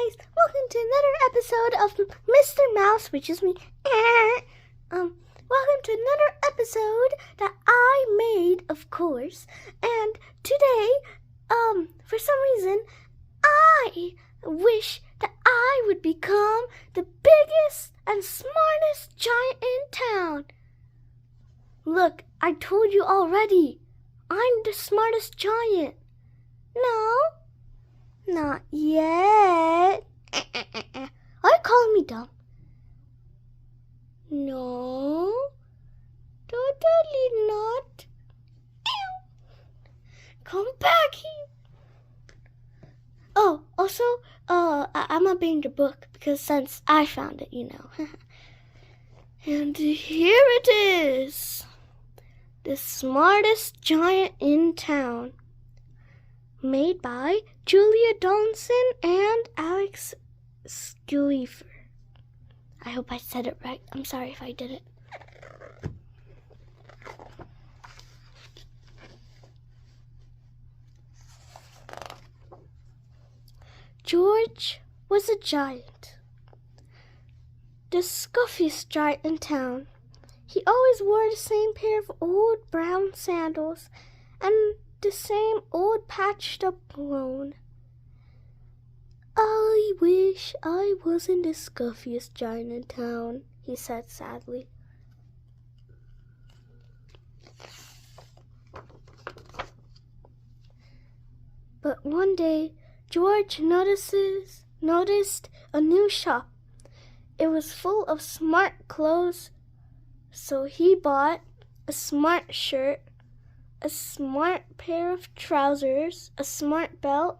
guys, welcome to another episode of Mr. Mouse, which is me. Welcome to another episode that I made, of course. And today, for some reason, I wish that I would become the biggest and smartest giant in town. Look, I told you already. I'm the smartest giant. No, not yet. Are you calling me dumb? No, totally not. Come back here. Oh, also, I'm not being the book because since I found it, you know. And here it is. The smartest giant in town. Made by Julia Donaldson and Alex Sculifer. I hope I said it right. I'm sorry if I didn't. George was a giant. The scuffiest giant in town. He always wore the same pair of old brown sandals and the same old patched up cologne. I wish I wasn't the scuffiest giant in town, he said sadly. But one day, George noticed a new shop. It was full of smart clothes, so he bought a smart shirt, a smart pair of trousers, a smart belt,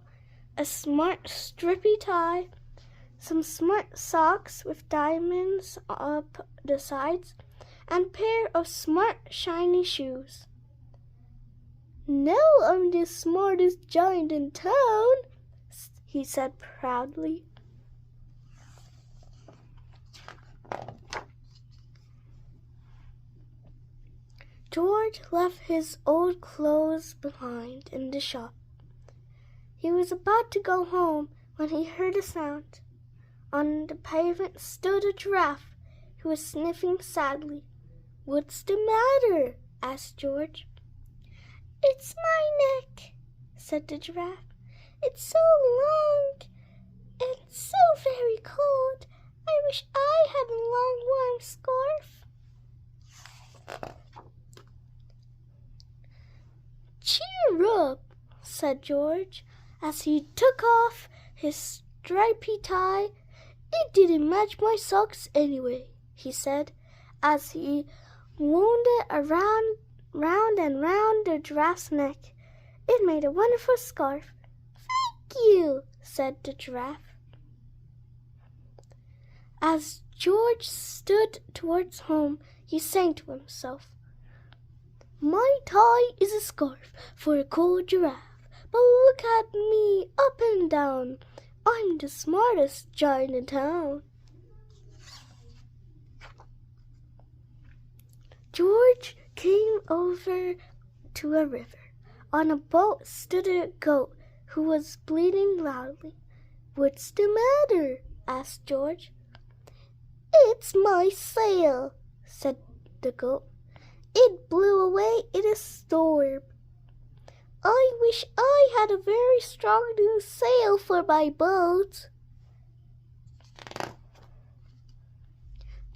a smart strippy tie, some smart socks with diamonds up the sides, and a pair of smart shiny shoes. Now I'm the smartest giant in town, he said proudly. George left his old clothes behind in the shop. He was about to go home when he heard a sound. On the pavement stood a giraffe who was sniffing sadly. "What's the matter?" asked George. "It's my neck," said the giraffe. "It's so long and so very cold. I wish I had a long warm scarf." "Cheer up," said George, as he took off his stripy tie. "It didn't match my socks anyway," he said, as he wound it round and round the giraffe's neck. It made a wonderful scarf. "Thank you," said the giraffe. As George stood towards home, he sang to himself, "My tie is a scarf for a cold giraffe, but look at me up and down. I'm the smartest giant in town." George came over to a river. On a boat stood a goat who was bleating loudly. "What's the matter?" asked George. "It's my sail," said the goat. "It blew away in a storm. I wish I had a very strong new sail for my boat."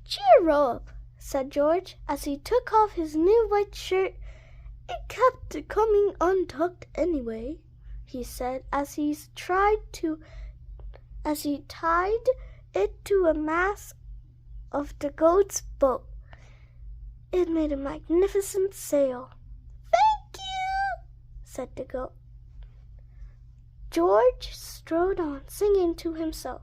"Cheer up," said George, as he took off his new white shirt. "It kept coming untucked anyway," he said, as he tied it to a mast of the goat's boat. It made a magnificent sail. "Thank you," said the goat. George strode on, singing to himself.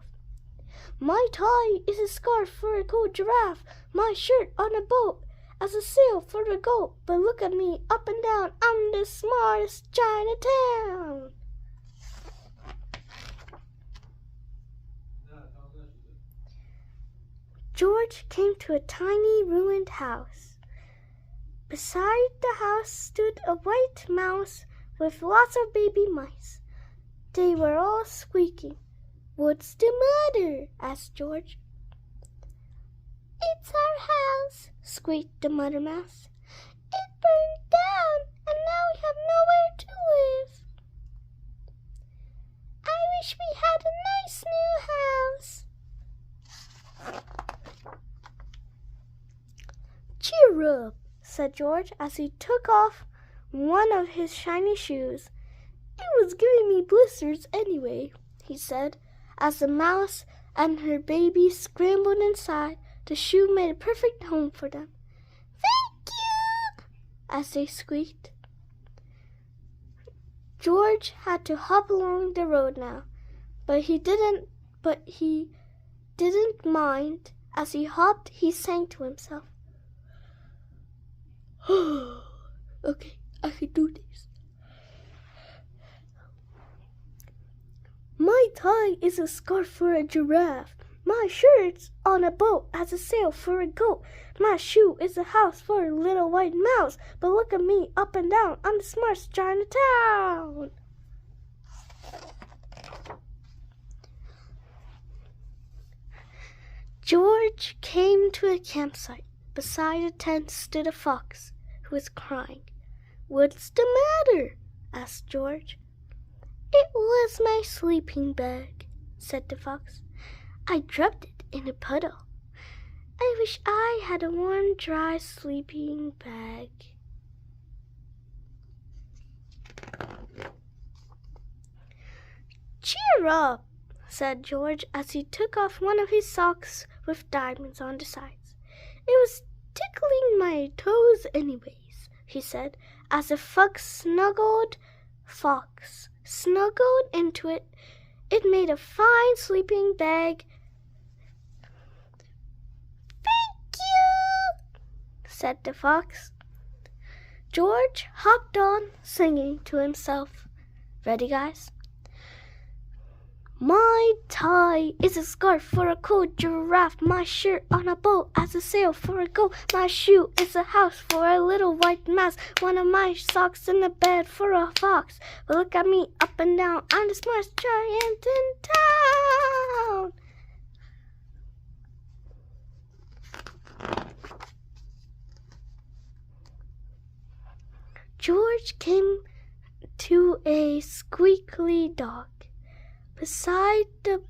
"My tie is a scarf for a cold giraffe, my shirt on a boat as a sail for the goat, but look at me up and down, I'm the smartest giant in town." George came to a tiny ruined house. Beside the house stood a white mouse with lots of baby mice. They were all squeaking. "What's the matter?" asked George. "It's our house," squeaked the Mother Mouse. "It burned down, and now we have nowhere to live. I wish we had a nice new house." "Cheer up," said George as he took off one of his shiny shoes. "It was giving me blisters anyway," he said, as the mouse and her baby scrambled inside. The shoe made a perfect home for them. "Thank you," as they squeaked. George had to hop along the road now, but he didn't mind. As he hopped, he sang to himself, "Okay, I can do this. My tie is a scarf for a giraffe. My shirt's on a boat as a sail for a goat. My shoe is a house for a little white mouse. But look at me up and down, I'm the smartest giant in town." George came to a campsite. Beside a tent stood a fox who was crying. "What's the matter?" asked George. "It was my sleeping bag," said the fox. "I dropped it in a puddle. I wish I had a warm, dry sleeping bag." "Cheer up," said George as he took off one of his socks with diamonds on the sides. "It was tickling my toes anyways," he said, as the fox snuggled into it. It made a fine sleeping bag. "Thank you," said the fox. George hopped on, singing to himself. Ready, guys? "My tie is a scarf for a cold giraffe. My shirt on a boat as a sail for a goat. My shoe is a house for a little white mouse. One of my socks in a bed for a fox. But look at me up and down, I'm the smartest giant in town." George came to a squeaky dog. Beside the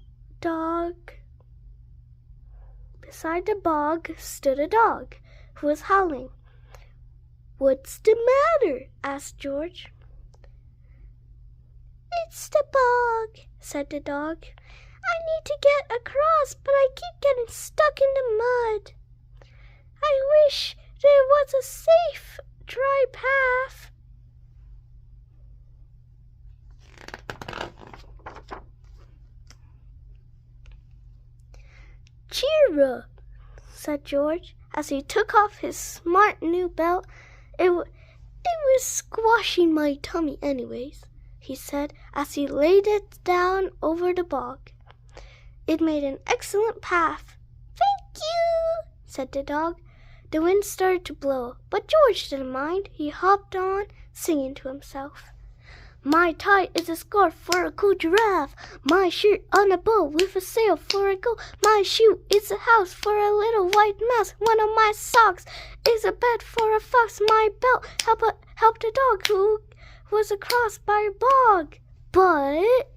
bog stood a dog who was howling. "What's the matter?" asked George. "It's the bog," said the dog. "I need to get across, but I keep getting stuck in the mud. I wish there was a safe, dry path." "Cheer up," said George as he took off his smart new belt. It was squashing my tummy anyways," he said as he laid it down over the bog. It made an excellent path. "Thank you," said the dog. The wind started to blow, but George didn't mind. He hopped on, singing to himself. "My tie is a scarf for a cool giraffe. My shirt on a boat with a sail for a goat. My shoe is a house for a little white mouse. One of my socks is a bed for a fox. My belt helped a dog who was across by a bog. But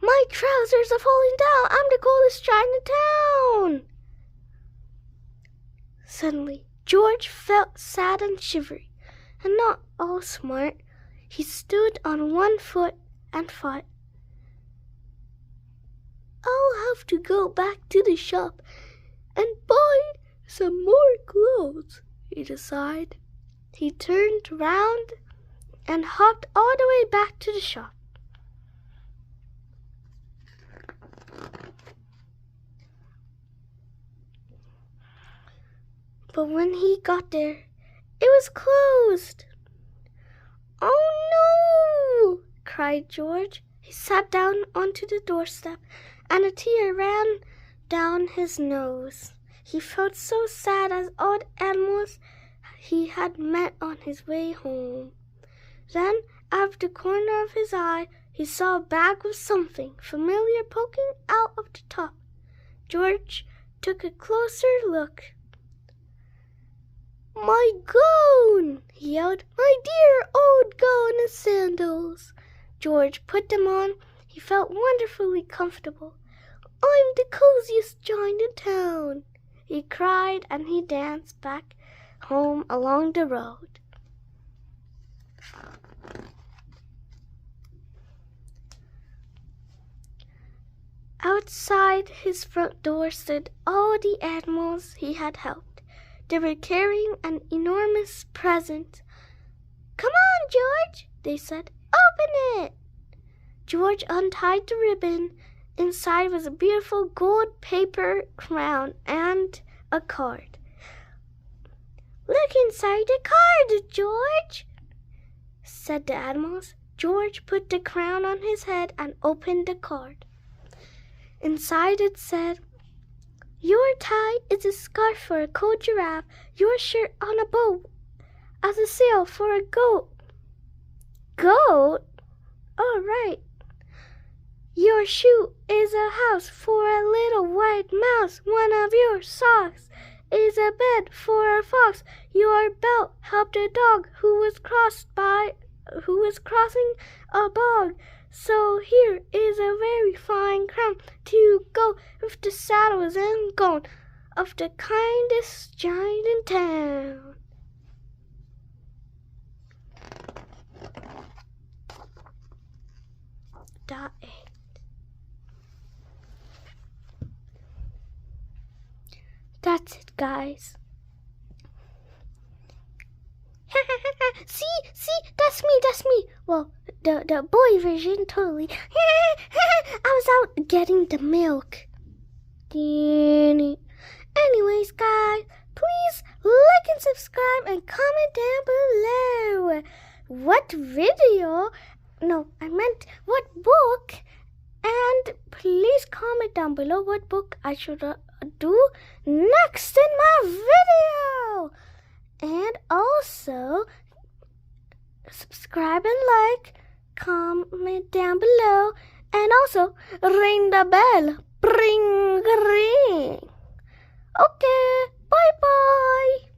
my trousers are falling down. I'm the coolest giant in town." Suddenly, George felt sad and shivery, and not all smart. He stood on one foot and thought, "I'll have to go back to the shop and buy some more clothes," he decided. He turned round and hopped all the way back to the shop. But when he got there, it was closed. "Oh no!" cried George. He sat down onto the doorstep, and a tear ran down his nose. He felt so sad as all the animals he had met on his way home. Then, out of the corner of his eye, he saw a bag with something familiar poking out of the top. George took a closer look. "My gown!" he yelled. "My dear old gown and sandals!" George put them on. He felt wonderfully comfortable. "I'm the coziest giant in town!" he cried, and he danced back home along the road. Outside his front door stood all the animals he had helped. They were carrying an enormous present. "Come on, George," they said. "Open it." George untied the ribbon. Inside was a beautiful gold paper crown and a card. "Look inside the card, George," said the animals. George put the crown on his head and opened the card. Inside it said, "Your tie is a scarf for a cold giraffe, your shirt on a boat as a sail for a goat." Goat? Oh, right. "Your shoe is a house for a little white mouse. One of your socks is a bed for a fox. Your belt helped a dog who was crossing a bog. So here is a very fine crown to go with the saddles and gown of the kindest giant in town." That's it, guys. See, that's me. Well, the boy version, totally. I was out getting the milk. Anyways, guys, please like and subscribe and comment down below what video, no, I meant what book, and please comment down below what book I should do next in my video. And also, subscribe and like, comment down below, and also ring the bell. Ring, ring. Okay, bye-bye.